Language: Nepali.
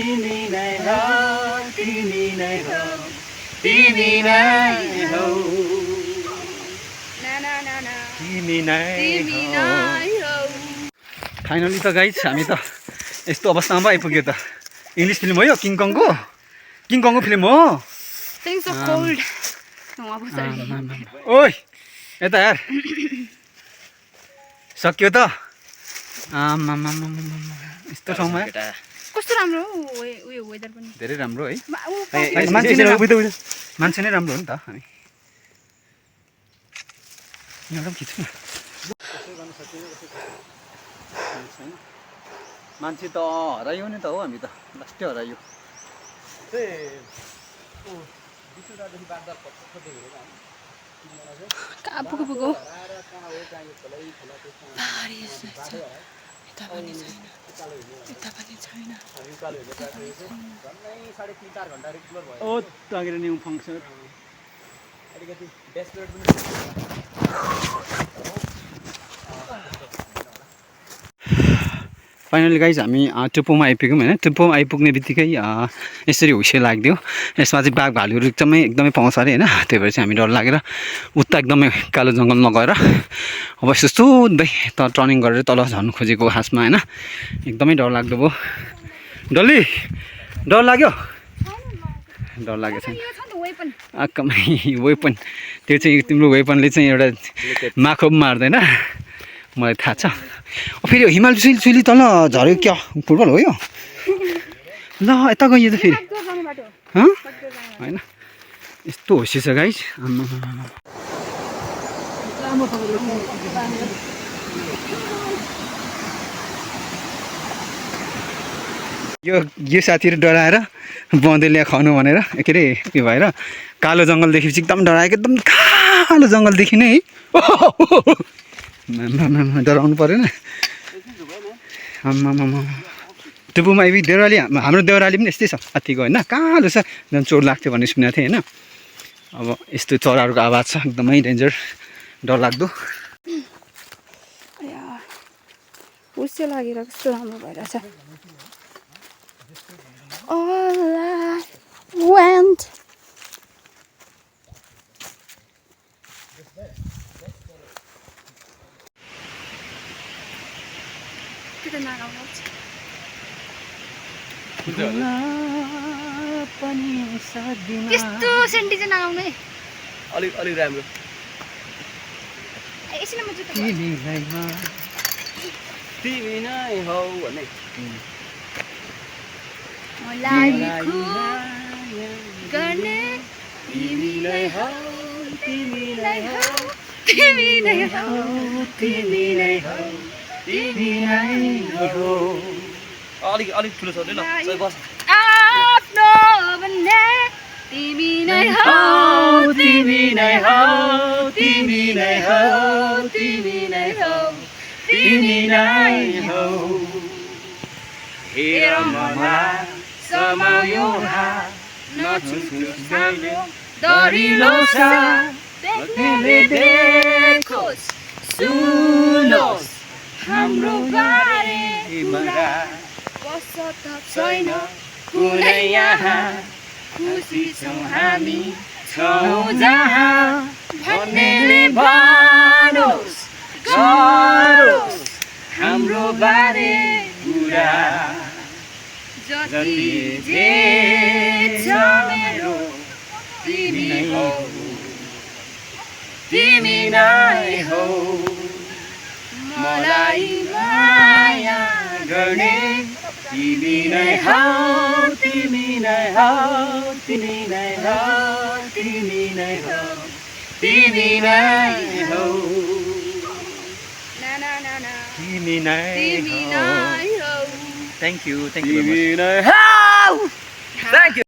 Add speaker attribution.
Speaker 1: तिमी नै हो तिमी नै हो तिमी नै हो तिमी नै हो। फाइनली त गाइज हामी त यस्तो अवस्थामा पो आइपुग्यो त। इङ्ग्लिस फिल्म हो यो किङकङको फिल्म हो। ओइ यता यार सक्यो त यस्तो ठाउँमा
Speaker 2: कस्तो राम्रो उयो वेदर पनि
Speaker 1: धेरै राम्रो है। मान्छे नै राम्रो हो नि त। हामी यहाँ खिच्नु मान्छे त हरायो नि त हो। हामी त लास्टै हरायो।
Speaker 2: कहाँ पुगेको
Speaker 1: ओ तागेर न्यू फङ्सन फाइनली गाइज हामी टुप्पोमा आइपुग्यौँ होइन। टुप्पोमा आइपुग्ने बित्तिकै यसरी हुइसे लाग्थ्यो। यसमा चाहिँ बाघ भालुहरू एकदमै पाउँछ अरे होइन। त्यही भएर चाहिँ हामी डर लागेर उता एकदमै कालो जङ्गलमा गएर अब यस्तो सुत्दै त टर्निङ गरेर तल झर्नु खोजेको खासमा होइन। एकदमै डर लाग्दो भयो। डल्ली डर लाग्यो छैन आक्कमै वेपन त्यो चाहिँ तिम्रो वेपनले चाहिँ एउटा माखो पनि मार्दैन मलाई थाहा छ। फेरि हिमाल चुली तल झऱ्यो क्या फुटबल हो यो। ल यता गयो त फेरि होइन यस्तो होसी छ गाइस। यो साथीहरू डराएर बँदेलिया खुवाउनु भनेर के अरे उयो भएर कालो जङ्गल देखेपछि एकदम डराएको। एकदम कालो जङ्गल देखिने है। डराउनु परेन। टुप्पोमा आइपुग्यो। देउराली हाम्रो देउराली पनि यस्तै छ हात्तीको होइन। कालो छ झन् चोट लाग्थ्यो भन्ने सुनेको थिएँ होइन। अब यस्तो चराहरूको आवाज छ एकदमै डेन्जर डरलाग्दो।
Speaker 2: उसे लागेर कस्तो राम्रो भइरहेछ। त्यस्तो सेन्टी चाहिँ नआउनु है।
Speaker 1: अलिक राम्रो। तिमी नै हौ भने
Speaker 2: गर्ने
Speaker 1: तिमी नै हौ तिमी नै हौ
Speaker 2: तिमी नै हौ
Speaker 1: तिमी नै हौ तिमी नै हौ। अलिक ठुलो छ ल बस।
Speaker 2: आफ्नो भन्ने तिमी नै हौ
Speaker 1: तिमी नै हौ तिमी नै हौ तिमी नै हौ तिमी नै हौ। हेर मलाई समायो हात नछुट्याउनु दरिलो छ देख्नेले देखोस् सुनोस् हाम्रो बारेमा छैन कुनै यहाँ खुसी छौँ हामी छौँ जहाँ भन्नेले भनोस् गरोस् हाम्रो बारे कुरा। जति जे छ मेरो तिमी हौ तिमी नै हौ। मलाई माया गर्ने तिमी नै हौ तिमी नै हौ तिमी नै हौ तिमी नै हौ तिमी नै हौ तिमी नै हौ। Thank you